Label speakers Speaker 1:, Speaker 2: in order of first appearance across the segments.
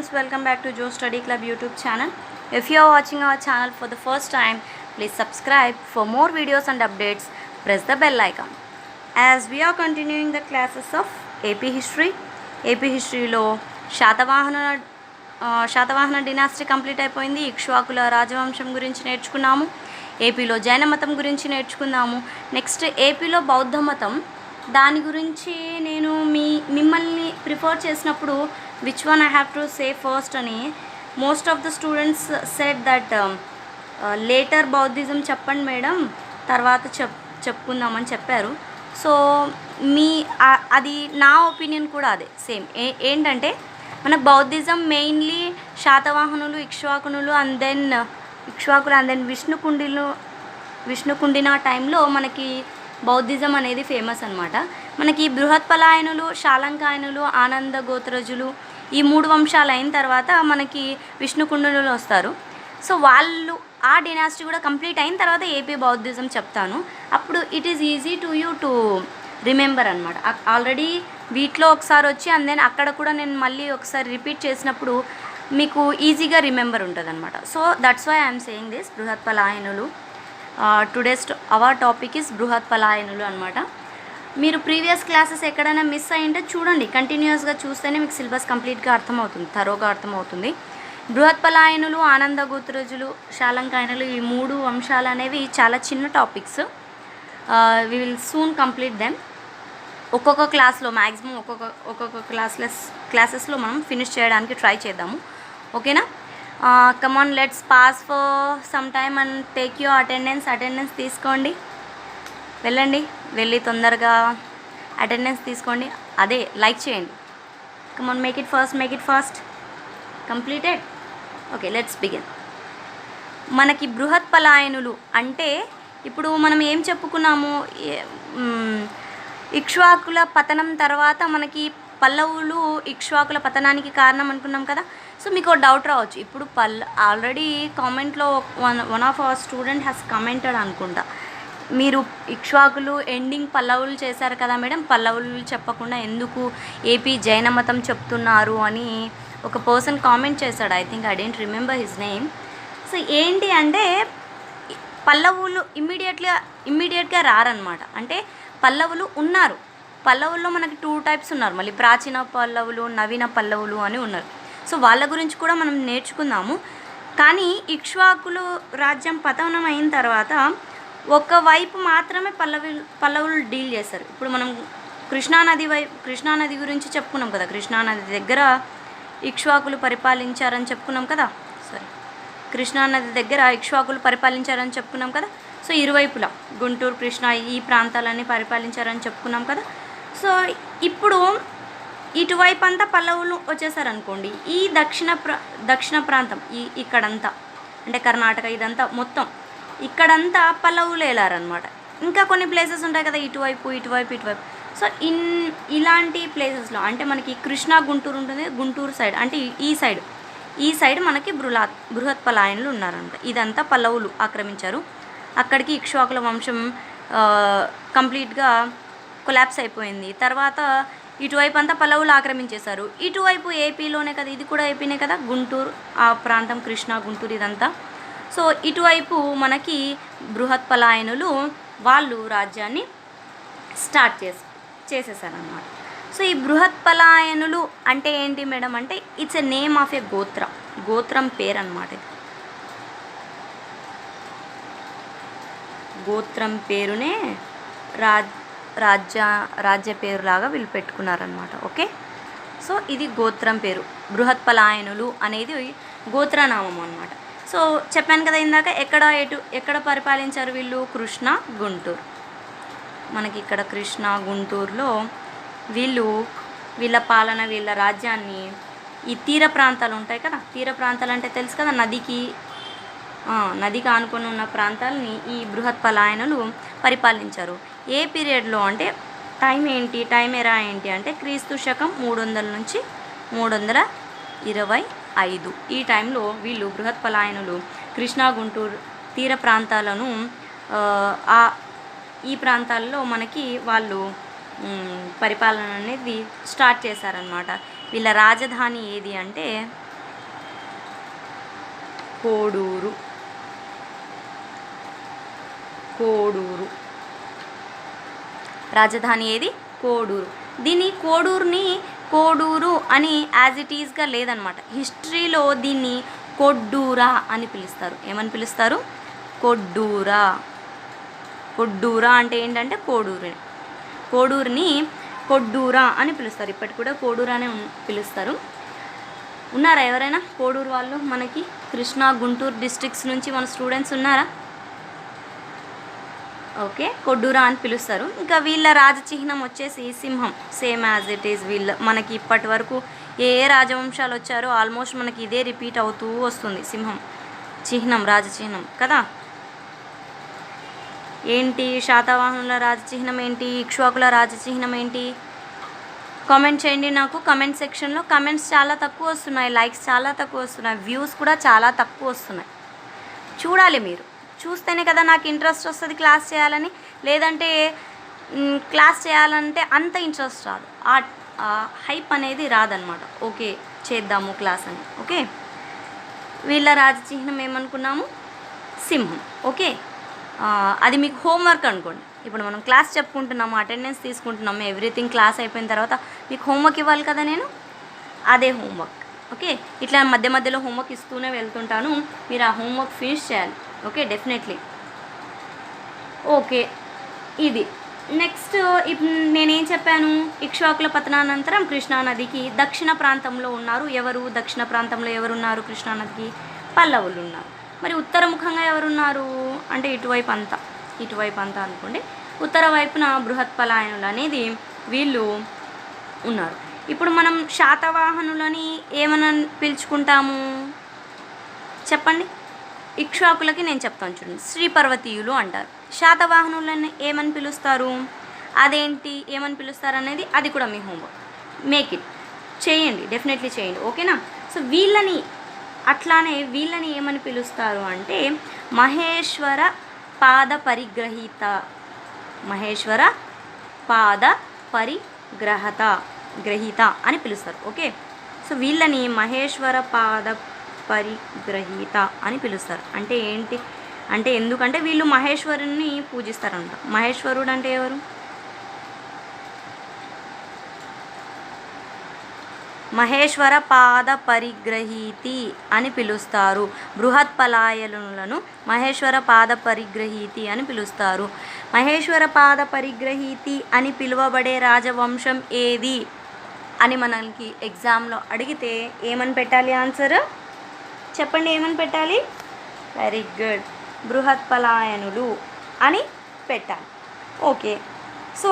Speaker 1: friends, welcome back to Joe Study Club YouTube channel. If you are watching our channel for the first time, please subscribe. For more videos and updates, press the bell icon. As we are continuing the classes of AP History లో Satavahana dynasty complete అయిపోయింది. ఇక్ష్వాకుల రాజవంశం గురించి నేర్చుకున్నాము. ఏపీలో జైన మతం గురించి నేర్చుకున్నాము. Next ఏపీలో బౌద్ధ మతం, దాని గురించి నేను మిమ్మల్ని ప్రిఫర్ చేసినప్పుడు which one I have to say first అని most of the students said that later Buddhism చెప్పండి మేడం, తర్వాత చెప్పుకుందామని చెప్పారు. సో అది నా ఒపీనియన్ కూడా అదే సేమ్. ఏంటంటే మనకు బౌద్ధిజం మెయిన్లీ శాతవాహనులు, ఇక్ష్వాకులు అండ్ దెన్ విష్ణుకుండిన టైంలో మనకి బౌద్ధిజం అనేది ఫేమస్ అనమాట. మనకి బృహత్పలాయనులు, శాలంకాయనులు, ఆనంద గోత్రజులు ఈ 3 వంశాలు అయిన తర్వాత మనకి విష్ణుకుండినులు వస్తారు. సో వాళ్ళు ఆ డినాస్టీ కూడా కంప్లీట్ అయిన తర్వాత ఏపీ బౌద్ధిజం చెప్తాను. అప్పుడు it is easy to you to remember అనమాట. ఆల్రెడీ వీటిలో ఒకసారి వచ్చి అండ్ దెన్ అక్కడ కూడా నేను మళ్ళీ ఒకసారి రిపీట్ చేసినప్పుడు మీకు ఈజీగా రిమెంబర్ ఉంటుంది అనమాట. So that's why I'm saying this బృహత్పలాయనులు. టుడేస్ అవర్ టాపిక్ ఇస్ బృహత్పలాయనులు అనమాట. మీరు ప్రీవియస్ క్లాసెస్ ఎక్కడైనా మిస్ అయ్యింటే చూడండి, కంటిన్యూస్గా చూస్తేనే మీకు సిలబస్ కంప్లీట్గా అర్థమవుతుంది, తరోగా అర్థమవుతుంది. బృహత్పలాయనులు, ఆనంద గోత్రజులు, శాలంకాయనులు ఈ 3 వంశాలు అనేవి చాలా చిన్న topics. We will soon complete them. ఒక్కొక్క క్లాస్లో మ్యాక్సిమం ఒక్కొక్క క్లాసెస్లో మనం ఫినిష్ చేయడానికి ట్రై చేద్దాము. ఓకేనా? Come on, let's pass for some time and take your attendance తీసుకోండి. వెళ్ళి తొందరగా అటెండెన్స్ తీసుకోండి. అదే లైక్ చేయండి. Come on, make it fast. Completed. Okay, let's begin. మనకి బృహత్పలాయనులు అంటే ఇప్పుడు మనం ఏం చెప్పుకున్నాము, ఇక్ష్వాకుల పతనం తర్వాత మనకి పల్లవులు ఇక్ష్వాకుల పతనానికి కారణం అనుకున్నాం కదా. సో మీకు డౌట్ రావచ్చు, ఇప్పుడు ఆల్రెడీ కామెంట్లో one of our student has commented అనుకుంటా, మీరు ఇక్ష్వాకులు ఎండింగ్ పల్లవులు చేశారు కదా మేడం, పల్లవులు చెప్పకుండా ఎందుకు ఏపీ జైన మతం చెప్తున్నారు అని ఒక పర్సన్ కామెంట్ చేశాడు. I think I don't remember his name. So ఏంటి అంటే పల్లవులు ఇమ్మీడియట్గా రారనమాట. అంటే పల్లవులు ఉన్నారు. పల్లవుల్లో మనకి 2 టైప్స్ ఉన్నారు. మళ్ళీ ప్రాచీన పల్లవులు, నవీన పల్లవులు అని ఉన్నారు. సో వాళ్ళ గురించి కూడా మనం నేర్చుకుందాము. కానీ ఇక్ష్వాకులు రాజ్యం పతనం అయిన తర్వాత ఒకవైపు మాత్రమే పల్లవులు డీల్ చేస్తారు. ఇప్పుడు మనం కృష్ణానది గురించి చెప్పుకున్నాం కదా. కృష్ణానది దగ్గర ఇక్ష్వాకులు పరిపాలించారని చెప్పుకున్నాం కదా. కృష్ణానది దగ్గర ఇక్ష్వాకులు పరిపాలించారని చెప్పుకున్నాం కదా. సో ఇరువైపులా గుంటూరు, కృష్ణా ఈ ప్రాంతాలన్నీ పరిపాలించారని చెప్పుకున్నాం కదా. సో ఇప్పుడు ఇటువైపు అంతా పల్లవులు వచ్చేసారనుకోండి, ఈ దక్షిణ ప్రాంతం ఇక్కడంతా అంటే కర్ణాటక ఇదంతా మొత్తం ఇక్కడంతా పల్లవులు ఏలారనమాట. ఇంకా కొన్ని ప్లేసెస్ ఉంటాయి కదా ఇటువైపు. సో ఇలాంటి ప్లేసెస్లో అంటే మనకి కృష్ణా గుంటూరు ఉంటుంది, గుంటూరు సైడ్ అంటే ఈ సైడ్ మనకి బృహత్పలాయనులు ఉన్నారనమాట. ఇదంతా పల్లవులు ఆక్రమించారు. అక్కడికి ఇక్ష్వాకుల వంశం కంప్లీట్గా కొలాప్స్ అయిపోయింది. తర్వాత ఇటువైపు అంతా పల్లవులు ఆక్రమించేశారు. ఇటువైపు ఏపీలోనే కదా, ఇది కూడా ఏపీనే కదా, గుంటూరు ఆ ప్రాంతం, కృష్ణా గుంటూరు ఇదంతా. సో ఇటువైపు మనకి బృహత్పలాయనులు వాళ్ళు రాజ్యాన్ని స్టార్ట్ చేసేసారనమాట. సో ఈ బృహత్పలాయనులు అంటే ఏంటి మేడం అంటే it's a name of a గోత్రం పేరు అనమాట. గోత్రం పేరునే రాజ్య పేరులాగా వీళ్ళు పెట్టుకున్నారనమాట. ఓకే, సో ఇది గోత్రం పేరు. బృహత్పలాయనులు అనేది గోత్రనామం అనమాట. సో చెప్పాను కదా ఇందాక, ఎక్కడ పరిపాలించారు వీళ్ళు, కృష్ణా గుంటూరు. మనకి ఇక్కడ కృష్ణా గుంటూరులో వీళ్ళ పాలన, వీళ్ళ రాజ్యాన్ని ఈ తీర ప్రాంతాలు ఉంటాయి కదా, తీర ప్రాంతాలు అంటే తెలుసు కదా, నదికి ఆనుకొని ఉన్న ప్రాంతాలని ఈ బృహత్పలాయనులు పరిపాలించారు. ఏ పీరియడ్లో అంటే టైం ఎరా ఏంటి అంటే క్రీస్తు శకం 300 నుంచి 325 ఈ టైంలో వీళ్ళు బృహత్పలాయనులు కృష్ణా గుంటూరు తీర ప్రాంతాలను ఈ ప్రాంతాల్లో మనకి వాళ్ళు పరిపాలన అనేది స్టార్ట్ చేశారనమాట. వీళ్ళ రాజధాని ఏది అంటే కోడూరు. కోడూరు రాజధాని ఏది? కోడూరు. దీన్ని కోడూరు అని యాజ్ ఇట్ ఈజ్గా లేదనమాట. హిస్టరీలో దీన్ని కొడ్డూరా అని పిలుస్తారు. ఏమని పిలుస్తారు? కొడ్డూరా. కొడ్డూరా అంటే ఏంటంటే కోడూరుని కొడ్డూరా అని పిలుస్తారు. ఇప్పటికి కూడా కోడూరానే పిలుస్తారు. ఉన్నారా ఎవరైనా కోడూరు వాళ్ళు? మనకి కృష్ణా, గుంటూరు డిస్ట్రిక్ట్స్ నుంచి మన స్టూడెంట్స్ ఉన్నారా? ఓకే, కొడ్డూరా అని పిలుస్తారు. ఇంకా వీళ్ళ రాజచిహ్నం వచ్చేసి సింహం. సేమ్ యాజ్ ఇట్ ఈజ్ మనకి ఇప్పటి వరకు ఏ రాజవంశాలు వచ్చారో ఆల్మోస్ట్ మనకి ఇదే రిపీట్ అవుతూ వస్తుంది. సింహం చిహ్నం, రాజచిహ్నం కదా. ఏంటి శాతవాహనుల రాజచిహ్నం ఏంటి? ఇక్ష్వాకుల రాజచిహ్నం ఏంటి? కామెంట్ చేయండి నాకు కామెంట్ సెక్షన్లో. కామెంట్స్ చాలా తక్కువ వస్తున్నాయి, లైక్స్ చాలా తక్కువ వస్తున్నాయి, వ్యూస్ కూడా చాలా తక్కువ వస్తున్నాయి. చూడాలి, మీరు చూస్తేనే కదా నాకు ఇంట్రెస్ట్ వస్తుంది క్లాస్ చేయాలని. లేదంటే క్లాస్ చేయాలంటే అంత ఇంట్రెస్ట్ రాదు, ఆ హైప్ అనేది రాదనమాట. ఓకే చేద్దాము క్లాస్ అని. ఓకే, వీళ్ళ రాజచిహ్నం ఏమనుకున్నాము? సింహం. ఓకే, అది మీకు హోంవర్క్ అనుకోండి. ఇప్పుడు మనం క్లాస్ చెప్పుకుంటున్నాము, అటెండెన్స్ తీసుకుంటున్నాము, ఎవ్రీథింగ్ క్లాస్ అయిపోయిన తర్వాత మీకు హోంవర్క్ ఇవ్వాలి కదా నేను, అదే హోంవర్క్. ఓకే, ఇట్లా మధ్య మధ్యలో హోంవర్క్ ఇస్తూనే వెళ్తుంటాను, మీరు ఆ హోంవర్క్ ఫినిష్ చేయాలి. Okay, definitely. ఓకే, ఇది నెక్స్ట్. ఇప్పుడు నేనేం చెప్పాను? ఇక్ష్వాకుల పతనానంతరం కృష్ణానదికి దక్షిణ ప్రాంతంలో ఉన్నారు. ఎవరు దక్షిణ ప్రాంతంలో ఎవరున్నారు? కృష్ణానదికి పల్లవులు ఉన్నారు. మరి ఉత్తరముఖంగా ఎవరున్నారు అంటే ఇటువైపు అంతా అనుకోండి. ఉత్తర వైపున బృహత్పలాయనులు అనేది వీళ్ళు ఉన్నారు. ఇప్పుడు మనం శాతవాహనులని ఏమని పిలుచుకుంటాము చెప్పండి? ఇక్ష్వాకులకి నేను చెప్తాను చూడండి, శ్రీపర్వతీయులు అంటారు. శాతవాహనులని ఏమని పిలుస్తారు? అదేంటి ఏమని పిలుస్తారు అనేది అది కూడా మీ హోంవర్క్. మేక్ ఇట్ చేయండి, డెఫినెట్లీ చేయండి. ఓకేనా? సో అట్లానే వీళ్ళని ఏమని పిలుస్తారు అంటే మహేశ్వర పాద పరిగ్రహీత. మహేశ్వర పాద గ్రహీత అని పిలుస్తారు. ఓకే, సో వీళ్ళని మహేశ్వర పాద పరిగ్రహీత అని పిలుస్తారు. అంటే ఏంటి అంటే ఎందుకంటే వీళ్ళు మహేశ్వరుని పూజిస్తారంట. మహేశ్వరుడు అంటే ఎవరు? మహేశ్వర పాద పరిగ్రహీతి అని పిలుస్తారు. బృహత్పలాయనులను మహేశ్వర పాద పరిగ్రహీతి అని పిలుస్తారు. మహేశ్వర పాద పరిగ్రహీతి అని పిలువబడే రాజవంశం ఏది అని మనకి ఎగ్జామ్లో అడిగితే ఏమని పెట్టాలి ఆన్సర్? చెప్పండి, ఏమని పెట్టాలి? వెరీ గుడ్, బృహత్పలాయనులు అని పెట్టాలి. ఓకే, సో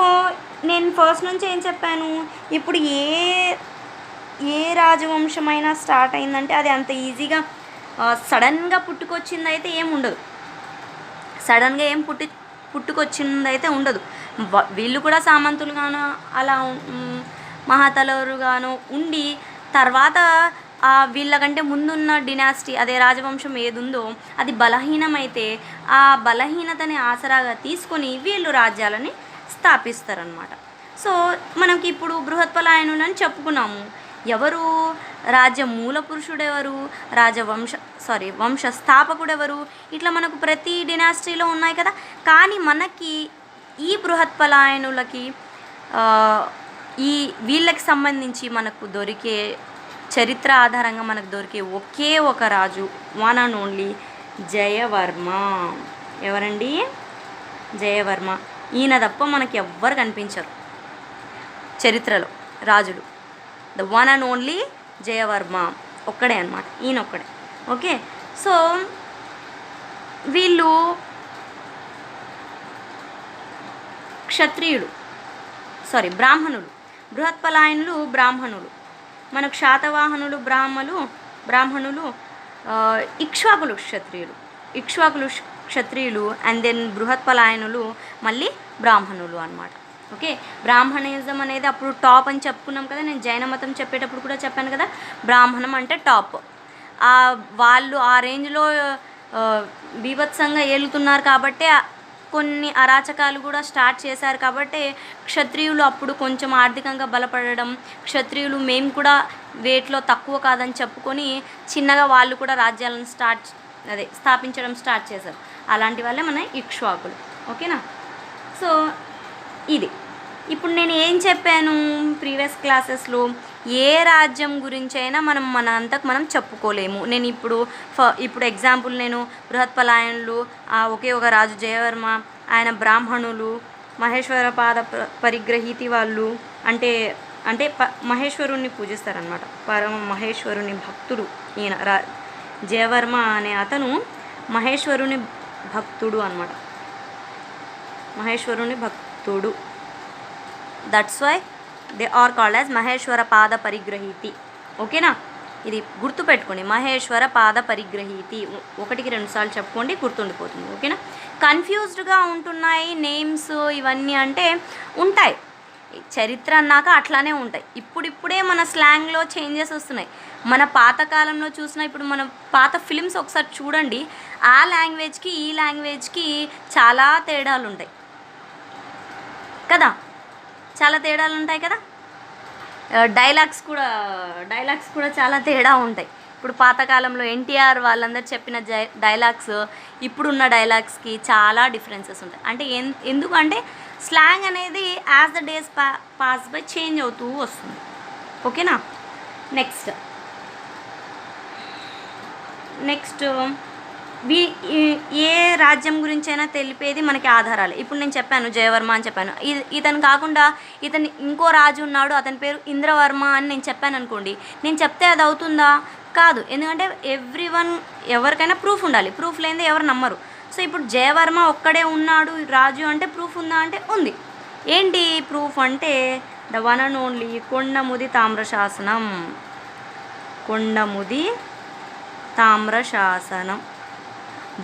Speaker 1: నేను ఫస్ట్ నుంచి ఏం చెప్పాను? ఇప్పుడు ఏ రాజవంశమైనా స్టార్ట్ అయిందంటే అది అంత ఈజీగా సడన్గా పుట్టుకొచ్చిందైతే ఏం ఉండదు. సడన్గా ఏం పుట్టుకొచ్చిందైతే ఉండదు. వీళ్ళు కూడా సామంతులుగాను అలా మహాతలరుగాను ఉండి తర్వాత వీళ్ళకంటే ముందున్న డినాసిటీ అదే రాజవంశం ఏది ఉందో అది బలహీనమైతే ఆ బలహీనతని ఆసరాగా తీసుకొని వీళ్ళు రాజ్యాలని స్థాపిస్తారనమాట. సో మనకి ఇప్పుడు బృహత్పలాయనులని చెప్పుకున్నాము. ఎవరు రాజ్య మూల పురుషుడు ఎవరు? వంశ స్థాపకుడు ఎవరు? ఇట్లా మనకు ప్రతి డినాసిటీలో ఉన్నాయి కదా. కానీ మనకి ఈ బృహత్పలాయనులకి వీళ్ళకి సంబంధించి మనకు దొరికే చరిత్ర ఆధారంగా మనకు దొరికే ఒకే ఒక రాజు, వన్ అండ్ ఓన్లీ జయవర్మ. ఎవరండి? జయవర్మ. ఈయన తప్ప మనకి ఎవ్వరు కనిపించరు చరిత్రలో రాజులు. The one and only Jayavarma ఒక్కడే అనమాట, ఈయన ఒక్కడే. ఓకే, సో వీళ్ళు బ్రాహ్మణులు. బృహత్పలాయనులు బ్రాహ్మణులు. మనకు శాతవాహనులు బ్రాహ్మణులు, ఇక్ష్వాకులు క్షత్రియులు అండ్ దెన్ బృహత్పలాయనులు మళ్ళీ బ్రాహ్మణులు అన్నమాట. ఓకే, బ్రాహ్మణిజం అనేది అప్పుడు టాప్ అని చెప్పుకున్నాం కదా. నేను జైన మతం చెప్పేటప్పుడు కూడా చెప్పాను కదా, బ్రాహ్మణం అంటే టాప్. వాళ్ళు ఆ రేంజ్లో బీభత్సంగా ఏలుతున్నారు కాబట్టి కొన్ని అరాచకాలు కూడా స్టార్ట్ చేశారు కాబట్టి క్షత్రియులు అప్పుడు కొంచెం ఆర్థికంగా బలపడడం, క్షత్రియులు మేము కూడా వేట్లో తక్కువ కాదని చెప్పుకొని చిన్నగా వాళ్ళు కూడా రాజ్యాలను స్థాపించడం స్టార్ట్ చేశారు. అలాంటి వాళ్ళే మన ఇక్ష్వాకులు. ఓకేనా? సో ఇది ఇప్పుడు నేను ఏం చెప్పాను ప్రీవియస్ క్లాసెస్లో, ఏ రాజ్యం గురించి అయినా మన అంతకు మనం చెప్పుకోలేము. నేను ఇప్పుడు ఎగ్జాంపుల్ నేను బృహత్పలాయనులు, ఒకే ఒక రాజు జయవర్మ, ఆయన బ్రాహ్మణులు, మహేశ్వర పాద పరిగ్రహీతి వాళ్ళు అంటే మహేశ్వరుణ్ణి పూజిస్తారనమాట. పరమ మహేశ్వరుని భక్తుడు ఈయన జయవర్మ అనే అతను మహేశ్వరుని భక్తుడు అనమాట. మహేశ్వరుని భక్తుడు, that's why they are called as మహేశ్వర పాద పరిగ్రహీతి. ఓకేనా? ఇది గుర్తుపెట్టుకోండి, మహేశ్వర పాద పరిగ్రహీతి. 1-2 సార్లు చెప్పుకోండి, గుర్తుండిపోతుంది. ఓకేనా? కన్ఫ్యూజ్డ్గా ఉంటున్నాయి నేమ్స్ ఇవన్నీ అంటే ఉంటాయి, చరిత్ర అన్నాక అట్లానే ఉంటాయి. ఇప్పుడిప్పుడే మన స్లాంగ్లో చేంజెస్ వస్తున్నాయి. మన పాతకాలంలో చూసిన ఇప్పుడు మన పాత ఫిలిమ్స్ ఒకసారి చూడండి, ఆ లాంగ్వేజ్కి ఈ లాంగ్వేజ్కి చాలా తేడాలు ఉంటాయి కదా, చాలా తేడాలు ఉంటాయి కదా. డైలాగ్స్ కూడా చాలా తేడా ఉంటాయి. ఇప్పుడు పాతకాలంలో ఎన్టీఆర్ వాళ్ళందరూ చెప్పిన డైలాగ్స్ ఇప్పుడున్న డైలాగ్స్కి చాలా డిఫరెన్సెస్ ఉంటాయి. అంటే ఎందుకంటే స్లాంగ్ అనేది as the days pass by change అవుతూ వస్తుంది. ఓకేనా? నెక్స్ట్ ఏ రాజ్యం గురించైనా తెలిపేది మనకి ఆధారాలు. ఇప్పుడు నేను చెప్పాను జయవర్మ అని చెప్పాను, ఇతను కాకుండా ఇతను ఇంకో రాజు ఉన్నాడు, అతని పేరు ఇంద్రవర్మ అని నేను చెప్పాను అనుకోండి, నేను చెప్తే అది అవుతుందా? కాదు. ఎందుకంటే ఎవరికైనా ప్రూఫ్ ఉండాలి, ప్రూఫ్ లేనిదే ఎవరు నమ్మరు. సో ఇప్పుడు జయవర్మ ఒక్కడే ఉన్నాడు రాజు అంటే ప్రూఫ్ ఉందా అంటే ఉంది. ఏంటి ప్రూఫ్ అంటే the one and only Kondamudi తామ్రశాసనం. కొండముది తామ్రశాసనం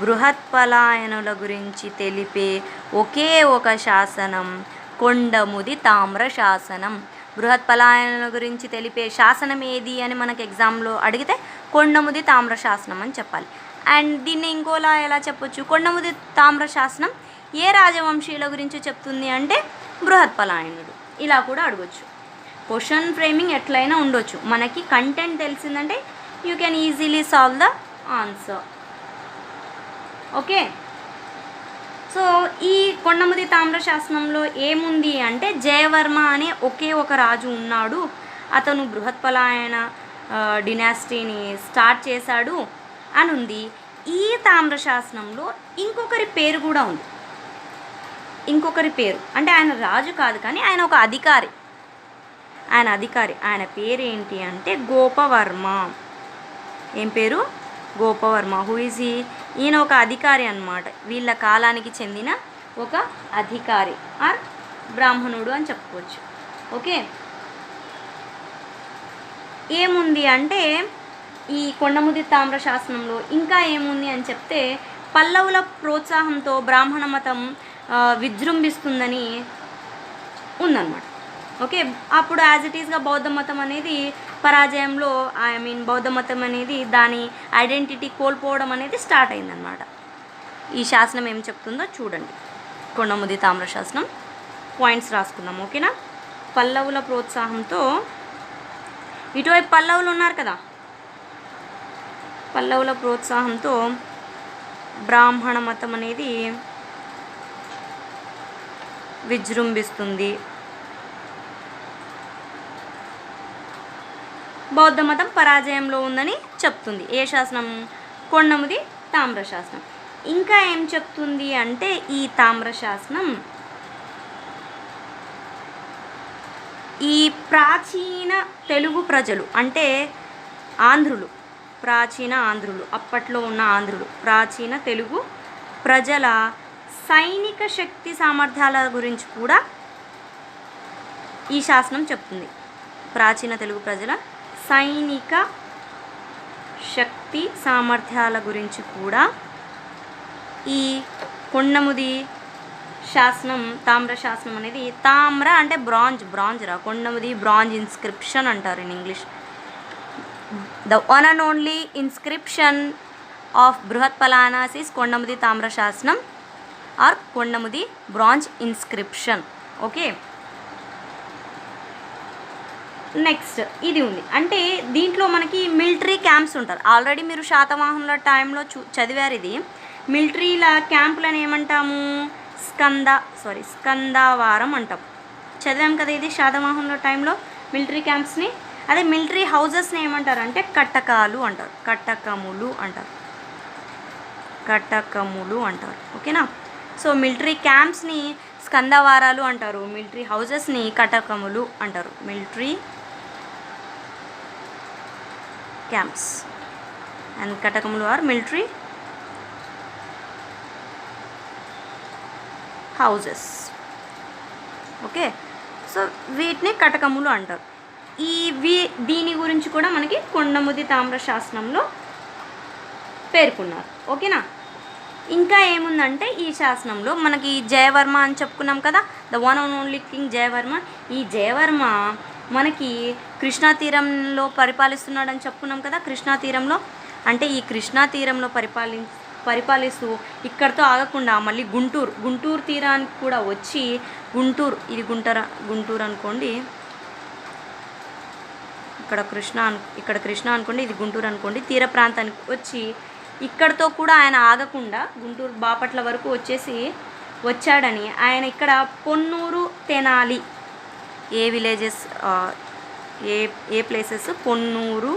Speaker 1: బృహత్పలాయనుల గురించి తెలిపే ఒకే ఒక శాసనం కొండముది తామ్రశాసనం. బృహత్పలాయనుల గురించి తెలిపే శాసనం ఏది అని మనకు ఎగ్జామ్లో అడిగితే కొండముది తామ్రశాసనం అని చెప్పాలి. అండ్ దీన్ని ఇంకోలా ఎలా చెప్పొచ్చు, కొండముది తామ్రశాసనం ఏ రాజవంశీయుల గురించి చెప్తుంది అంటే బృహత్పలాయనుడు. ఇలా కూడా అడగొచ్చు. క్వశ్చన్ ఫ్రేమింగ్ ఎట్లయినా ఉండొచ్చు, మనకి కంటెంట్ తెలిసిందంటే you can easily solve the answer. Okay? So ఈ కొండముది తామ్రశాసనంలో ఏముంది అంటే జయవర్మ అనే ఒకే ఒక రాజు ఉన్నాడు, అతను బృహత్పలాయన డినాస్టీని స్టార్ట్ చేశాడు అని ఉంది. ఈ తామ్రశాసనంలో ఇంకొకరి పేరు కూడా ఉంది. ఇంకొకరి పేరు అంటే ఆయన రాజు కాదు కానీ ఆయన ఒక అధికారి. ఆయన పేరు ఏంటి అంటే గోపవర్మ. ఏం పేరు? గోపవర్మ. Who is he? ఈయన ఒక అధికారి అన్నమాట, వీళ్ళ కాలానికి చెందిన ఒక అధికారి ఆర్ బ్రాహ్మణుడు అని చెప్పుకోవచ్చు. ఓకే? ఏముంది అంటే ఈ కొండముది తామ్రశాసనంలో ఇంకా ఏముంది అని చెప్తే పల్లవుల ప్రోత్సాహంతో బ్రాహ్మణ మతం విజృంభిస్తుందని ఉందన్నమాట. ఓకే? అప్పుడు యాజ్ ఇట్ ఈస్గా బౌద్ధ మతం అనేది పరాజయంలో బౌద్ధ మతం అనేది దాని ఐడెంటిటీ కోల్పోవడం అనేది స్టార్ట్ అయిందనమాట. ఈ శాసనం ఏం చెప్తుందో చూడండి. కొండముది తామ్రశాసనం పాయింట్స్ రాసుకుందాం. ఓకేనా? పల్లవుల ప్రోత్సాహంతో, ఇటువైపు పల్లవులు ఉన్నారు కదా, పల్లవుల ప్రోత్సాహంతో బ్రాహ్మణ మతం అనేది విజృంభిస్తుంది, బౌద్ధ మతం పరాజయంలో ఉందని చెప్తుంది. ఏ శాసనం? కొండముది తామ్రశాసనం. ఇంకా ఏం చెప్తుంది అంటే ఈ తామ్రశాసనం ఈ ప్రాచీన తెలుగు ప్రజలు అంటే ప్రాచీన ఆంధ్రులు, అప్పట్లో ఉన్న ఆంధ్రులు, ప్రాచీన తెలుగు ప్రజల సైనిక శక్తి సామర్థ్యాల గురించి కూడా ఈ శాసనం చెప్తుంది. ప్రాచీన తెలుగు ప్రజల సైనిక శక్తి సామర్థ్యాల గురించి కూడా ఈ కొండముది శాసనం, తామ్రశాసనం అనేది, తామ్ర అంటే బ్రాంజ్ రా, కొండముది బ్రాంజ్ ఇన్స్క్రిప్షన్ అంటారు in English. The one and only inscription of Brihatphalayanas is Kondamudi తామ్రశాసనం or Kondamudi bronze inscription. Okay, next ఇది ఉంది. అంటే దీంట్లో మనకి మిలిటరీ క్యాంప్స్ ఉంటారు. ఆల్రెడీ మీరు శాతవాహనుల టైంలో చదివారు. ఇది మిలిటరీల క్యాంపులను ఏమంటాము? స్కందవారం అంటాం. చదివాం కదా ఇది శాతవాహనుల టైంలో మిలిటరీ క్యాంప్స్ని. అదే మిలిటరీ హౌజెస్ని ఏమంటారు అంటే కట్టకాలు అంటారు, కటకములు అంటారు. ఓకేనా? సో మిలిటరీ క్యాంప్స్ని స్కందవారాలు అంటారు, మిలిటరీ హౌజెస్ని కటకములు అంటారు. మిలిటరీ క్యాంప్స్ అండ్ కటకములు are military houses. Okay, so వీటిని కటకములు అంటారు. దీని గురించి కూడా మనకి కొండముది తామ్ర శాసనంలో పేర్కొన్నారు. ఓకేనా? ఇంకా ఏముందంటే ఈ శాసనంలో మనకి జయవర్మ అని చెప్పుకున్నాం కదా, the one and only king Jayavarma. ఈ జయవర్మ మనకి కృష్ణా తీరంలో పరిపాలిస్తున్నాడని చెప్పుకున్నాం కదా. కృష్ణా తీరంలో అంటే ఈ కృష్ణా తీరంలో పరిపాలిస్తూ ఇక్కడితో ఆగకుండా మళ్ళీ గుంటూరు తీరానికి కూడా వచ్చి ఇది గుంటూరు అనుకోండి, ఇక్కడ కృష్ణ అనుకోండి, ఇది గుంటూరు అనుకోండి. తీర ప్రాంతానికి వచ్చి ఇక్కడితో కూడా ఆయన ఆగకుండా గుంటూరు బాపట్ల వరకు వచ్చాడని ఆయన ఇక్కడ పొన్నూరు, తెనాలి ఏ విలేజెస్ ఏ ప్లేసెస్? పొన్నూరు,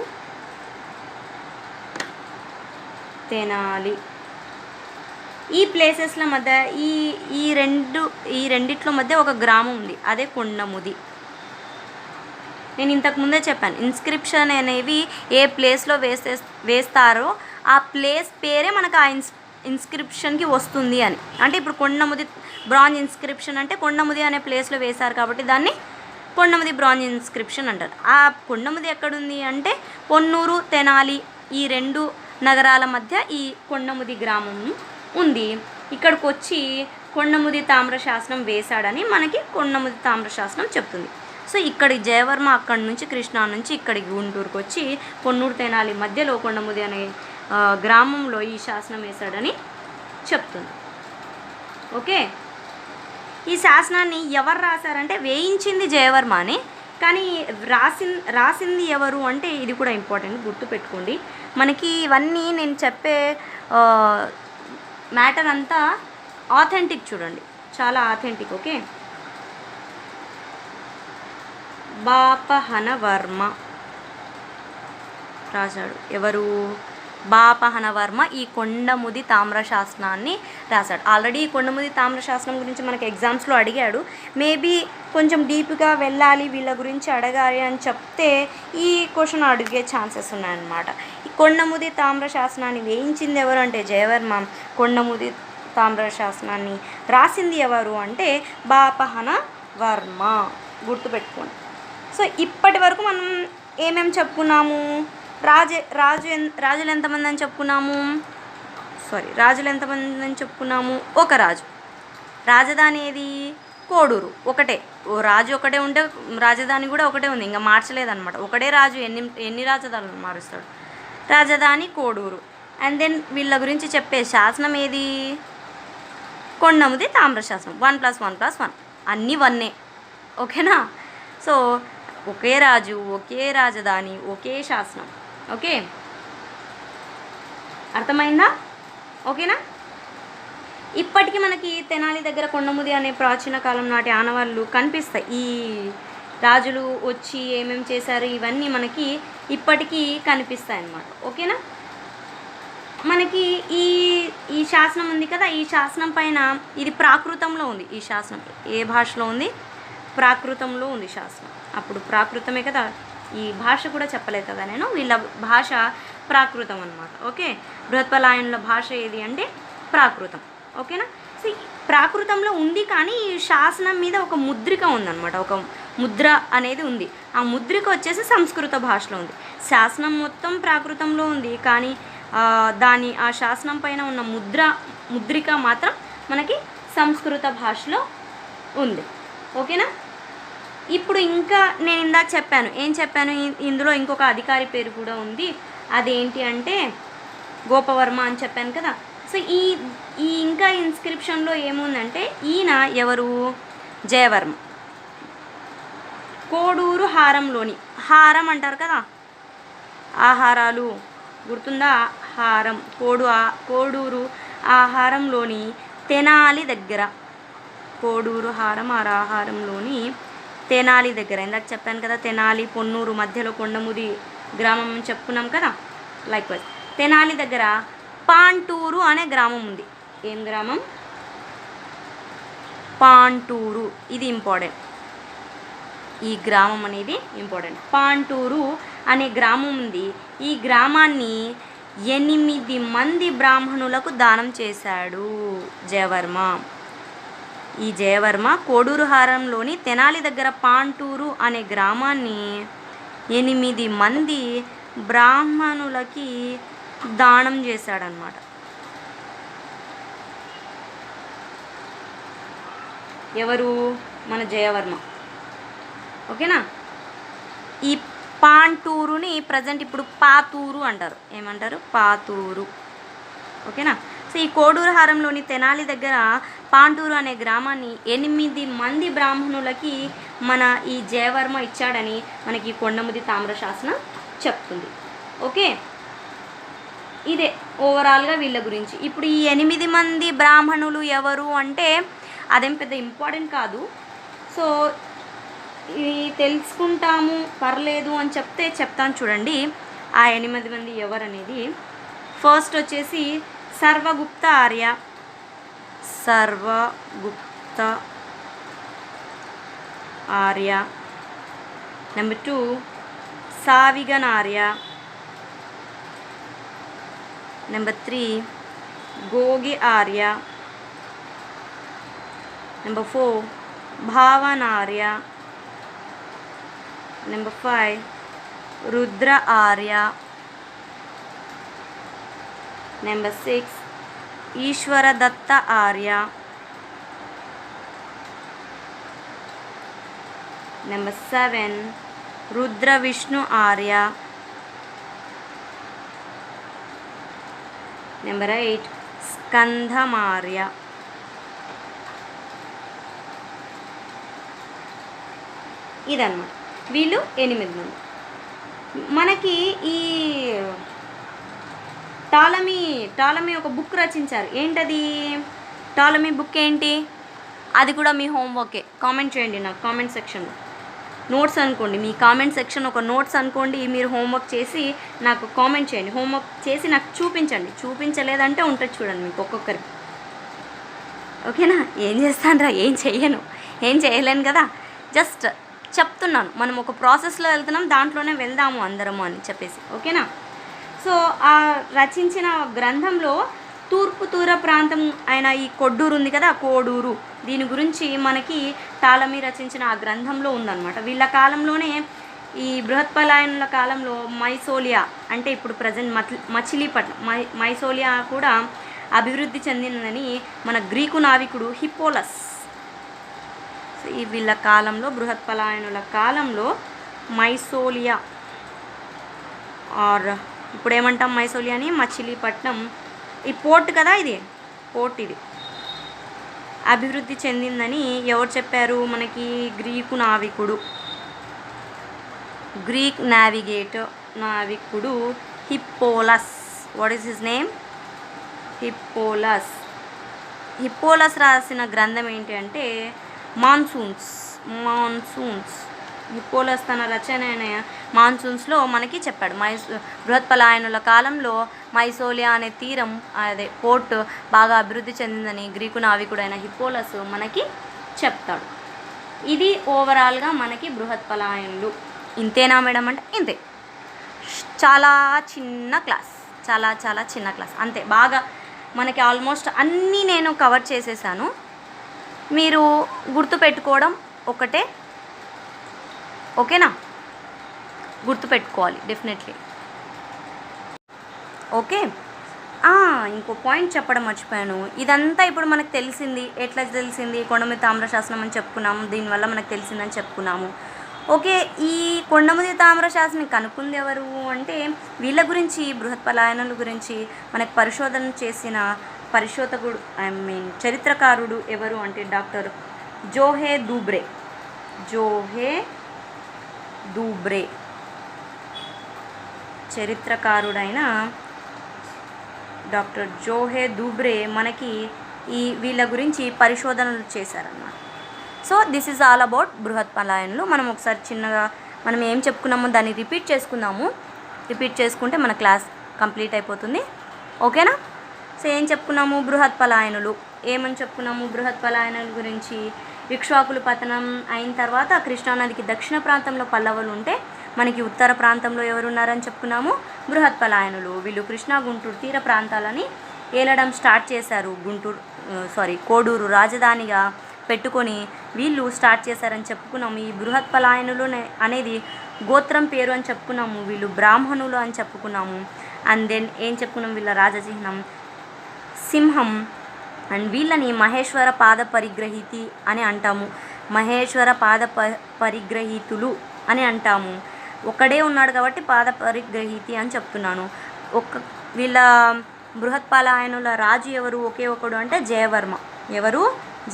Speaker 1: తెనాలి ఈ ప్లేసెస్ల మధ్య ఈ రెండిట్లో మధ్య ఒక గ్రామం ఉంది, అదే కొండముది. నేను ఇంతకుముందే చెప్పాను, ఇన్స్క్రిప్షన్ అనేవి ఏ ప్లేస్లో వేస్తారో ఆ ప్లేస్ పేరే మనకు ఆ ఇన్స్క్రిప్షన్కి వస్తుంది అని. అంటే ఇప్పుడు కొండముది బ్రాంజ్ ఇన్స్క్రిప్షన్ అంటే కొండముది అనే ప్లేస్లో వేశారు కాబట్టి దాన్ని కొండముది బ్రాంజ్ ఇన్స్క్రిప్షన్ అంటారు. ఆ కొండముది ఎక్కడుంది అంటే పొన్నూరు, తెనాలి ఈ రెండు నగరాల మధ్య ఈ కొండముది గ్రామం ఉంది. ఇక్కడికి వచ్చి కొండముది తామ్రశాసనం వేశాడని మనకి కొండముది తామ్రశాసనం చెప్తుంది. సో ఇక్కడి జయవర్మ అక్కడి నుంచి కృష్ణా నుంచి ఇక్కడికి గుంటూరుకు వచ్చి పొన్నూరు, తెనాలి మధ్యలో కొండముది అనే గ్రామంలో ఈ శాసనం వేశాడని చెప్తుంది. ఓకే, ఈ శాసనాన్ని ఎవరు రాశారంటే వేయించింది జయవర్మ అని, కానీ రాసింది ఎవరు అంటే ఇది కూడా ఇంపార్టెంట్, గుర్తుపెట్టుకోండి. మనకి ఇవన్నీ నేను చెప్పే మ్యాటర్ అంతా ఆథెంటిక్, చూడండి చాలా ఆథెంటిక్. ఓకే, బాపహనవర్మ రాశాడు. ఎవరు? బాపహనవర్మ ఈ కొండముది తామ్రశాసనాన్ని రాశాడు. ఆల్రెడీ ఈ కొండముది తామ్రశాసనం గురించి మనకి ఎగ్జామ్స్లో అడిగాడు. మేబీ కొంచెం డీప్గా వెళ్ళాలి, వీళ్ళ గురించి అడగాలి అని చెప్తే ఈ క్వశ్చన్ అడిగే ఛాన్సెస్ ఉన్నాయన్నమాట. ఈ కొండముది తామ్రశాసనాన్ని వేయించింది ఎవరు అంటే జయవర్మ. కొండముది తామ్రశాసనాన్ని రాసింది ఎవరు అంటే బాపహనవర్మ. గుర్తుపెట్టుకోండి. సో ఇప్పటి వరకు మనం ఏమేమి చెప్పుకున్నాము? రాజులు ఎంతమంది అని చెప్పుకున్నాము? ఒక రాజు. రాజధాని ఏది? కోడూరు. ఒకటే, ఓ రాజు ఒకటే ఉంటే రాజధాని కూడా ఒకటే ఉంది, ఇంకా మార్చలేదన్నమాట. ఒకటే రాజు ఎన్ని రాజధానులు మారుస్తాడు? రాజధాని కోడూరు. అండ్ దెన్ వీళ్ళ గురించి చెప్పే శాసనం ఏది? కొండముది తామ్రశాసనం. 1+1+1 అన్నీ 1. ఓకేనా? సో ఒకే రాజు, ఒకే రాజధాని, ఒకే శాసనం. ఓకే, అర్థమైందా? ఓకేనా? ఇప్పటికీ మనకి తెనాలి దగ్గర కొండముది అనే ప్రాచీన కాలం నాటి ఆనవాళ్ళు కనిపిస్తాయి. ఈ రాజులు వచ్చి ఏమేమి చేశారు ఇవన్నీ మనకి ఇప్పటికీ కనిపిస్తాయి అన్నమాట. ఓకేనా? మనకి ఈ శాసనం ఉంది కదా, ఈ శాసనం పైన ఇది ప్రాకృతంలో ఉంది. ఈ శాసనం ఏ భాషలో ఉంది? ప్రాకృతంలో ఉంది శాసనం. అప్పుడు ప్రాకృతమే కదా, ఈ భాష కూడా చెప్పలేదు కదా నేను. వీళ్ళ భాష ప్రాకృతం అన్నమాట. ఓకే, బృహత్పలాయనుల భాష ఏది అంటే ప్రాకృతం. ఓకేనా? సో ప్రాకృతంలో ఉంది, కానీ ఈ శాసనం మీద ఒక ముద్రిక ఉందన్నమాట. ఒక ముద్ర అనేది ఉంది. ఆ ముద్రిక వచ్చేసి సంస్కృత భాషలో ఉంది. శాసనం మొత్తం ప్రాకృతంలో ఉంది, కానీ ఆ శాసనం పైన ఉన్న ముద్రిక మాత్రం మనకి సంస్కృత భాషలో ఉంది. ఓకేనా? ఇప్పుడు ఇంకా నేను ఇందాక చెప్పాను, ఏం చెప్పాను? ఇందులో ఇంకొక అధికారి పేరు కూడా ఉంది. అదేంటి అంటే గోపవర్మ అని చెప్పాను కదా. సో సో ఈ ఈ ఇంకా ఇన్స్క్రిప్షన్లో ఏముందంటే ఈయన ఎవరు, జయవర్మ. కోడూరు హారంలోని, హారం అంటారు కదా ఆహారాలు, గుర్తుందా, హారం, కోడూరు ఆహారంలోని తెనాలి దగ్గర, కోడూరు హారం ఆహారంలోని తెనాలి దగ్గర, ఇందాక చెప్పాను కదా తెనాలి పొన్నూరు మధ్యలో కొండముది గ్రామం అని చెప్పుకున్నాం కదా. లైక్ వైజ్ తెనాలి దగ్గర పాంటూరు అనే గ్రామం ఉంది. ఏం గ్రామం, పాంటూరు. ఇది ఇంపార్టెంట్, ఈ గ్రామం అనేది ఇంపార్టెంట్. పాంటూరు అనే గ్రామం ఉంది. ఈ గ్రామాన్ని 8 మంది బ్రాహ్మణులకు దానం చేశాడు జయవర్మ. ఈ జయవర్మ కోడూరు హారంలోని తెనాలి దగ్గర పాంటూరు అనే గ్రామాన్ని 8 మంది బ్రాహ్మణులకి దానం చేశాడనమాట. ఎవరు, మన జయవర్మ. ఓకేనా. ఈ పాంటూరుని ప్రజెంట్ ఇప్పుడు పాతూరు అంటారు. ఏమంటారు, పాతూరు. ఓకేనా. సో ఈ కోడూరు హారంలోని తెనాలి దగ్గర పాంటూరు అనే గ్రామాన్ని 8 మంది బ్రాహ్మణులకి మన ఈ జయవర్మ ఇచ్చాడని మనకి కొండముది తామ్రశాసనం చెప్తుంది. ఓకే, ఇదే ఓవరాల్గా వీళ్ళ గురించి. ఇప్పుడు ఈ 8 మంది బ్రాహ్మణులు ఎవరు అంటే అదేం పెద్ద ఇంపార్టెంట్ కాదు. సో ఇది తెలుసుకుంటాము పర్లేదు అని చెప్తాను చూడండి ఆ 8 మంది ఎవరనేది. ఫస్ట్ వచ్చేసి Sarvagupta Arya, Sarvagupta Arya. Number 2 Savigan Arya. Number 3 Gogi Arya. Number 4 Bhavan Arya. Number 5 Rudra Arya. Number 6 Ishwaradatta Arya. Number 7 Rudra Vishnu Arya. Number 8 Skandamarya. ఇదన్నమాట వీళ్ళు 8 మంది. మనకి ఈ టాలమీ ఒక బుక్ రచించారు. ఏంటది టాలమీ బుక్ ఏంటి, అది కూడా మీ హోంవర్కే. కామెంట్ చేయండి నాకు కామెంట్ సెక్షన్లో. నోట్స్ అనుకోండి, మీ కామెంట్ సెక్షన్ ఒక నోట్స్ అనుకోండి. మీరు హోంవర్క్ చేసి నాకు కామెంట్ చేయండి. హోంవర్క్ చేసి నాకు చూపించండి. చూపించలేదంటే ఉంటుంది చూడండి మీకు ఒక్కొక్కరికి. ఓకేనా. ఏం చేస్తానురా, ఏం చేయలేను కదా, జస్ట్ చెప్తున్నాను. మనం ఒక ప్రాసెస్లో వెళ్తున్నాం, దాంట్లోనే వెళ్దాము అందరము అని చెప్పేసి. ఓకేనా. సో ఆ రచించిన గ్రంథంలో తూర్పు తీర ప్రాంతం అయిన ఈ కొడ్డూరు ఉంది కదా, కోడూరు, దీని గురించి మనకి టాలమీ రచించిన ఆ గ్రంథంలో ఉందన్నమాట. వీళ్ళ కాలంలోనే ఈ బృహత్పలాయనుల కాలంలో మైసోలియా అంటే ఇప్పుడు ప్రజెంట్ మచిలీపట్నం మైసోలియా కూడా అభివృద్ధి చెందిందని మన గ్రీకు నావికుడు హిప్పోలస్. ఈ వీళ్ళ కాలంలో బృహత్పలాయనుల కాలంలో మైసోలియా ఆర్ ఇప్పుడు ఏమంటాం మైసోలియాని, మచిలీపట్నం, ఈ పోర్ట్ కదా, ఇది పోర్ట్, ఇది అభివృద్ధి చెందిందని ఎవరు చెప్పారు మనకి, గ్రీకు నావికుడు, గ్రీక్ నావికుడు Hippalus. What is his name, Hippalus రాసిన గ్రంథం ఏంటి అంటే మాన్సూన్స్. హిప్పోలస్ తన రచన మాన్సూన్స్లో మనకి చెప్పాడు. బృహత్పలాయనుల కాలంలో మైసోలియా అనే తీరం, అదే పోర్ట్ బాగా అభివృద్ధి చెందిందని గ్రీకు నావికుడైన హిప్పోలస్ మనకి చెప్తాడు. ఇది ఓవరాల్గా మనకి బృహత్పలాయనులు. ఇంతేనా మేడం అంటే ఇంతే. చాలా చిన్న క్లాస్ అంతే. బాగా మనకి ఆల్మోస్ట్ అన్నీ నేను కవర్ చేసేసాను. మీరు గుర్తుపెట్టుకోవడం ఒకటే. ఓకేనా, గుర్తుపెట్టుకోవాలి డెఫినెట్లీ. ఓకే, ఇంకో పాయింట్ చెప్పడం మర్చిపోయాను. ఇదంతా ఇప్పుడు మనకు తెలిసింది. ఎట్లా తెలిసింది, కొండముది తామ్రశాసనం అని చెప్పుకున్నాము, దీనివల్ల మనకు తెలిసిందని చెప్పుకున్నాము. ఓకే, ఈ కొండముది తామ్రశాసనం కనుక్కుంది ఎవరు అంటే వీళ్ళ గురించి, బృహత్పలాయనుల గురించి మనకు పరిశోధన చేసిన పరిశోధకుడు చరిత్రకారుడు ఎవరు అంటే డాక్టర్ జోహే దూబ్రే చరిత్రకారుడైన డాక్టర్ జోహే దూబ్రే మనకి వీళ్ళ గురించి పరిశోధనలు చేశారన్నమాట. So this is all about బృహత్పలాయనులు. మనం ఒకసారి చిన్నగా మనం ఏం చెప్పుకున్నామో దాన్ని రిపీట్ చేసుకుందాము. రిపీట్ చేసుకుంటే మన క్లాస్ కంప్లీట్ అయిపోతుంది. ఓకేనా? సో ఏం చెప్పుకున్నాము? బృహత్పలాయనులు ఏమని చెప్పుకున్నాము? బృహత్పలాయనుల గురించి ఇక్ష్వాకులు పతనం అయిన తర్వాత కృష్ణానదికి దక్షిణ ప్రాంతంలో పల్లవులు ఉంటే మనకి ఉత్తర ప్రాంతంలో ఎవరున్నారని చెప్పుకున్నాము? బృహత్పలాయనులు. వీళ్ళు కృష్ణా గుంటూరు తీర ప్రాంతాలని ఏలడం స్టార్ట్ చేశారు. కోడూరు రాజధానిగా పెట్టుకొని వీళ్ళు స్టార్ట్ చేశారని చెప్పుకున్నాము. ఈ బృహత్పలాయనులు అనేది గోత్రం పేరు అని చెప్పుకున్నాము. వీళ్ళు బ్రాహ్మణులు అని చెప్పుకున్నాము. అండ్ దెన్ ఏం చెప్పుకున్నాం? వీళ్ళ రాజచిహ్నం సింహం. అండ్ వీళ్ళని మహేశ్వర పాద పరిగ్రహీతి అని అంటాము. మహేశ్వర పాద పరిగ్రహీతులు అని అంటాము. ఒక్కడే ఉన్నాడు కాబట్టి పాద పరిగ్రహీతి అని చెప్తున్నాను. వీళ్ళ బృహత్పలాయనుల రాజు ఎవరు? ఒకే ఒకడు అంటే జయవర్మ. ఎవరు?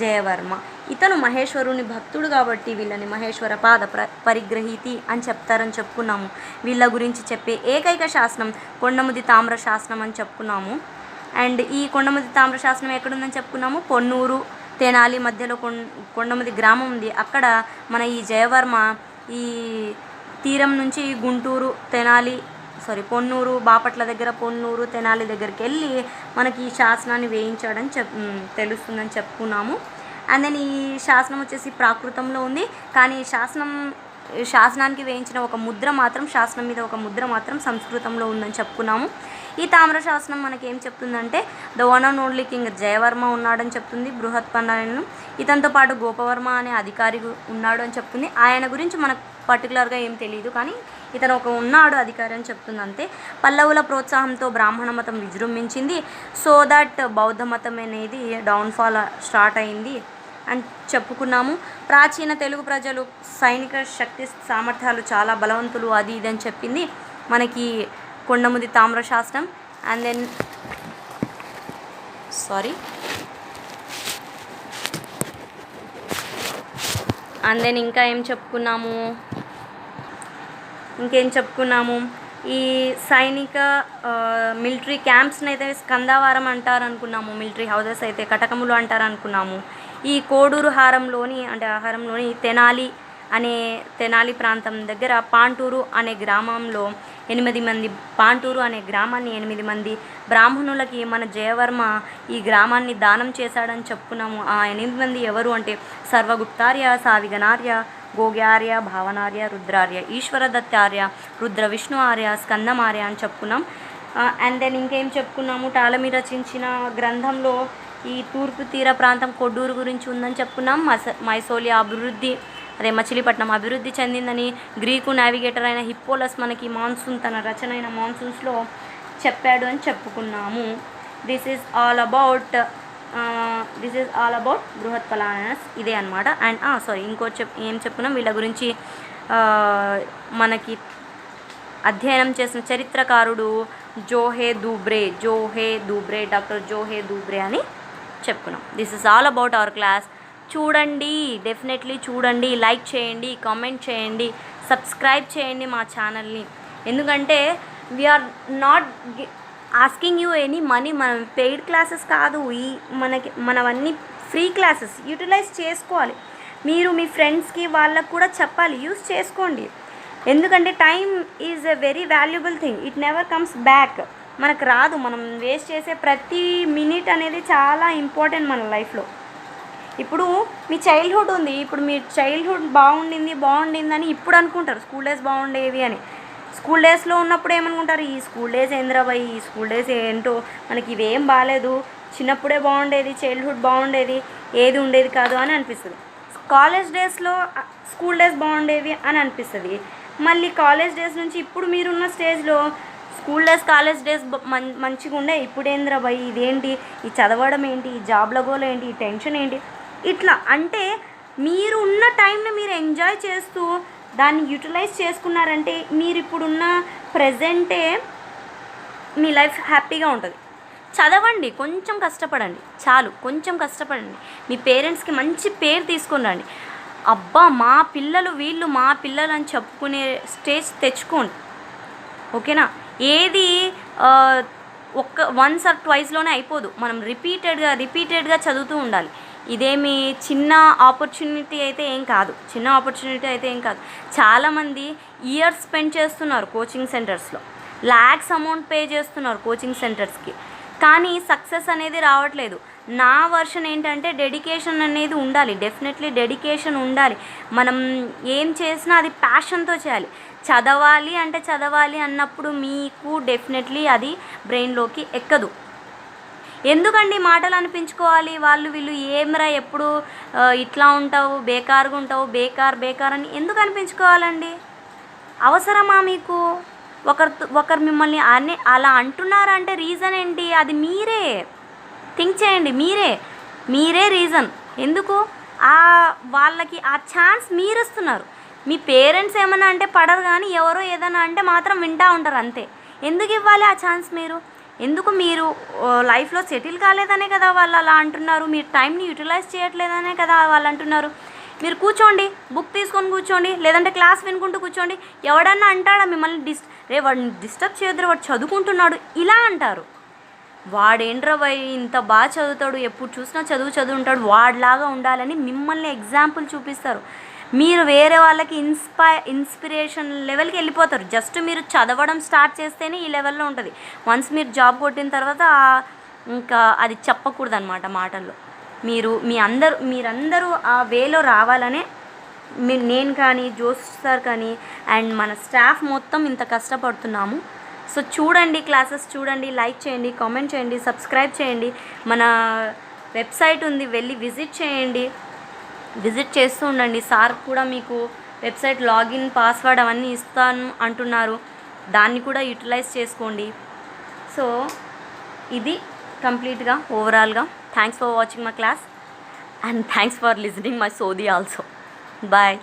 Speaker 1: జయవర్మ. ఇతను మహేశ్వరుని భక్తుడు కాబట్టి వీళ్ళని మహేశ్వర పాద పరిగ్రహీతి అని చెప్తారని చెప్పుకున్నాము. వీళ్ళ గురించి చెప్పే ఏకైక శాసనం కొండముది తామ్ర శాసనం అని చెప్పుకున్నాము. అండ్ ఈ కొండముది తామ్ర శాసనం ఎక్కడుందని చెప్పుకున్నాము? పొన్నూరు తెనాలి మధ్యలో కొండముది గ్రామం ఉంది. అక్కడ మన ఈ జయవర్మ ఈ తీరం నుంచి గుంటూరు పొన్నూరు బాపట్ల దగ్గర పొన్నూరు తెనాలి దగ్గరికి వెళ్ళి మనకి ఈ శాసనాన్ని వేయించాడని తెలుస్తుందని చెప్పుకున్నాము. అండ్ దెన్ ఈ శాసనం వచ్చేసి ప్రాకృతంలో ఉంది. కానీ శాసనానికి వేయించిన ఒక ముద్ర మాత్రం, శాసనం మీద ఒక ముద్ర మాత్రం సంస్కృతంలో ఉందని చెప్పుకున్నాము. ఈ తామ్ర శాసనం మనకి ఏం చెప్తుందంటే the one and only king Jayavarma ఉన్నాడని చెప్తుంది. బృహత్పలాయనులు ఇతనితో పాటు గోపవర్మ అనే అధికారి ఉన్నాడు అని చెప్తుంది. ఆయన గురించి మనకు పర్టికులర్గా ఏం తెలియదు, కానీ ఇతను ఉన్నాడు అధికారి అని చెప్తుంది అంతే. పల్లవుల ప్రోత్సాహంతో బ్రాహ్మణ మతం విజృంభించింది. సో దట్ బౌద్ధ మతం అనేది డౌన్ఫాల్ స్టార్ట్ అయింది అని చెప్పుకున్నాము. ప్రాచీన తెలుగు ప్రజలు సైనిక శక్తి సామర్థ్యాలు చాలా బలవంతులు అది ఇది అని చెప్పింది మనకి కొండముది తామ్ర శాసనం. అండ్ దెన్ ఇంకా ఏం చెప్పుకున్నాము? ఈ సైనిక మిలిటరీ క్యాంప్స్ని అయితే స్కందావరం అంటారు అనుకున్నాము. మిలిటరీ హౌసెస్ అయితే కటకములు అంటారు అనుకున్నాము. ఈ కోడూరు ఆహారంలోని తెనాలి ప్రాంతం దగ్గర పాంటూరు అనే గ్రామంలో 8 మంది పాంటూరు అనే గ్రామాన్ని 8 మంది బ్రాహ్మణులకి మన జయవర్మ ఈ గ్రామాన్ని దానం చేశాడని చెప్పుకున్నాము. ఆ 8 మంది ఎవరు అంటే సర్వగుప్తార్య, సావిగనార్య, గోగ్యార్య, భావనార్య, రుద్రార్య, ఈశ్వరదత్తార్య, రుద్ర విష్ణు ఆర్య, స్కందమార్య అని చెప్పుకున్నాం. అండ్ దెన్ ఇంకేం చెప్పుకున్నాము? టాలమీ రచించిన గ్రంథంలో ఈ తూర్పు తీర ప్రాంతం కొడ్డూరు గురించి ఉందని చెప్పుకున్నాం. మైసోలియా మచిలీపట్నం అభివృద్ధి చెందిందని గ్రీకు నావిగేటర్ అయిన హిప్పోలస్ మనకి తన రచన అయిన మాన్సూన్స్లో చెప్పాడు అని చెప్పుకున్నాము. దిస్ ఈజ్ ఆల్ అబౌట్ బృహత్పలాయనస్ ఇదే అనమాట. అండ్ ఏం చెప్పుకున్నాం? వీళ్ళ గురించి మనకి అధ్యయనం చేసిన చరిత్రకారుడు జోహే దూబ్రే, డాక్టర్ జోహే దూబ్రే అని చెప్పుకున్నాం. This is all about our class. చూడండి, డెఫినెట్లీ చూడండి, లైక్ చేయండి, కామెంట్ చేయండి, సబ్స్క్రైబ్ చేయండి మా ఛానల్ని. ఎందుకంటే we're not asking you any money. మనం పెయిడ్ క్లాసెస్ కాదు, మనవన్నీ ఫ్రీ క్లాసెస్. యూటిలైజ్ చేసుకోవాలి. మీరు మీ ఫ్రెండ్స్కి వాళ్ళకు కూడా చెప్పాలి, యూస్ చేసుకోండి. ఎందుకంటే time is a very valuable thing. It never comes back. మనకు రాదు. మనం వేస్ట్ చేసే ప్రతి మినిట్ అనేది చాలా ఇంపార్టెంట్ మన లైఫ్లో. ఇప్పుడు మీ చైల్డ్హుడ్ ఉంది. ఇప్పుడు మీ చైల్డ్హుడ్ బాగుండిందని ఇప్పుడు అనుకుంటారు స్కూల్ డేస్ బాగుండేవి అని. స్కూల్ డేస్లో ఉన్నప్పుడు ఏమనుకుంటారు? ఈ స్కూల్ డేస్ ఏంద్రాబాయి, ఈ స్కూల్ డేస్ ఏంటో, మనకి ఇవేం బాగాలేదు, చిన్నప్పుడే బాగుండేది, చైల్డ్హుడ్ బాగుండేది, ఏది ఉండేది కాదు అని అనిపిస్తుంది. కాలేజ్ డేస్లో స్కూల్ డేస్ బాగుండేవి అని అనిపిస్తుంది. మళ్ళీ కాలేజ్ డేస్ నుంచి ఇప్పుడు మీరున్న స్టేజ్లో స్కూల్ డేస్ కాలేజ్ డేస్ మంచిగా ఉండే, ఇప్పుడు ఏంద్రాబాయి ఇదేంటి, ఈ చదవడం ఏంటి, ఈ జాబ్ల గోల్ ఏంటి, ఈ టెన్షన్ ఏంటి, ఇట్లా. అంటే మీరు ఉన్న టైంని మీరు ఎంజాయ్ చేస్తూ దాన్ని యూటిలైజ్ చేసుకున్నారంటే మీరు ఇప్పుడున్న ప్రజెంటే మీ లైఫ్ హ్యాపీగా ఉంటుంది. చదవండి, కొంచెం కష్టపడండి, చాలు కొంచెం కష్టపడండి. మీ పేరెంట్స్కి మంచి పేరు తీసుకొని రండి. అబ్బా మా పిల్లలు వీళ్ళు మా పిల్లలు అని చెప్పుకునే స్టేజ్ తెచ్చుకోండి. ఓకేనా? ఏది వన్స్ ఆర్ ట్వైస్లోనే అయిపోదు. మనం రిపీటెడ్గా చదువుతూ ఉండాలి. ఇదేమి చిన్న ఆపర్చునిటీ అయితే ఏం కాదు. చాలామంది ఇయర్స్ స్పెండ్ చేస్తున్నారు కోచింగ్ సెంటర్స్లో, ల్యాక్స్ అమౌంట్ పే చేస్తున్నారు కోచింగ్ సెంటర్స్కి, కానీ సక్సెస్ అనేది రావట్లేదు. నా వర్షన్ ఏంటంటే డెడికేషన్ అనేది ఉండాలి. డెఫినెట్లీ డెడికేషన్ ఉండాలి. మనం ఏం చేసినా అది ప్యాషన్తో చేయాలి. చదవాలి అన్నప్పుడు మీకు డెఫినెట్లీ అది బ్రెయిన్లోకి ఎక్కదు. ఎందుకండి మాటలు అనిపించుకోవాలి? వాళ్ళు వీళ్ళు ఏమరా ఎప్పుడు ఇట్లా ఉంటావు, బేకార్గా ఉంటావు, బేకార్ అని ఎందుకు అనిపించుకోవాలండి? అవసరమా మీకు? ఒకరు మిమ్మల్ని అలా అంటున్నారంటే రీజన్ ఏంటి? అది మీరే థింక్ చేయండి. మీరే రీజన్. ఎందుకు వాళ్ళకి ఆ ఛాన్స్ మీరు ఇస్తున్నారు. మీ పేరెంట్స్ ఏమన్నా అంటే పడరు, కానీ ఎవరో ఏదైనా అంటే మాత్రం వింటూ ఉంటారు అంతే. ఎందుకు ఇవ్వాలి ఆ ఛాన్స్? మీరు లైఫ్లో సెటిల్ కాలేదనే కదా వాళ్ళు అలా అంటున్నారు. మీరు టైంని యూటిలైజ్ చేయట్లేదనే కదా వాళ్ళు అంటున్నారు. మీరు కూర్చోండి, బుక్ తీసుకొని కూర్చోండి, లేదంటే క్లాస్ వినుకుంటూ కూర్చోండి. ఎవడన్నా అంటాడా మిమ్మల్ని వాడిని డిస్టర్బ్ చేయొద్దురా, వాడు చదువుకుంటున్నాడు ఇలా అంటారు. వాడేంట్రా ఇంత బాగా చదువుతాడు, ఎప్పుడు చూసినా చదువు ఉంటాడు, వాడిలాగా ఉండాలని మిమ్మల్ని ఎగ్జాంపుల్ చూపిస్తారు. మీరు వేరే వాళ్ళకి ఇన్స్పిరేషన్ లెవెల్కి వెళ్ళిపోతారు. జస్ట్ మీరు చదవడం స్టార్ట్ చేస్తేనే ఈ లెవెల్లో ఉంటుంది. వన్స్ మీరు జాబ్ కొట్టిన తర్వాత ఇంకా అది చెప్పకూడదు అన్నమాట మాటల్లో. మీరందరూ ఆ వేలో రావాలనే నేను కానీ జోస్ సార్ కానీ అండ్ మన స్టాఫ్ మొత్తం ఇంత కష్టపడుతున్నాము. సో చూడండి, క్లాసెస్ చూడండి, లైక్ చేయండి, కామెంట్ చేయండి, సబ్స్క్రైబ్ చేయండి. మన వెబ్సైట్ ఉంది, వెళ్ళి విజిట్ చేస్తూ ఉండండి. సార్ కూడా మీకు వెబ్సైట్ లాగిన్ పాస్వర్డ్ అవన్నీ ఇస్తాను అంటున్నారు, దాన్ని కూడా యూటిలైజ్ చేసుకోండి. సో ఇది కంప్లీట్గా ఓవరాల్గా. Thanks for watching my class and thanks for listening my సోది ఆల్సో. బాయ్.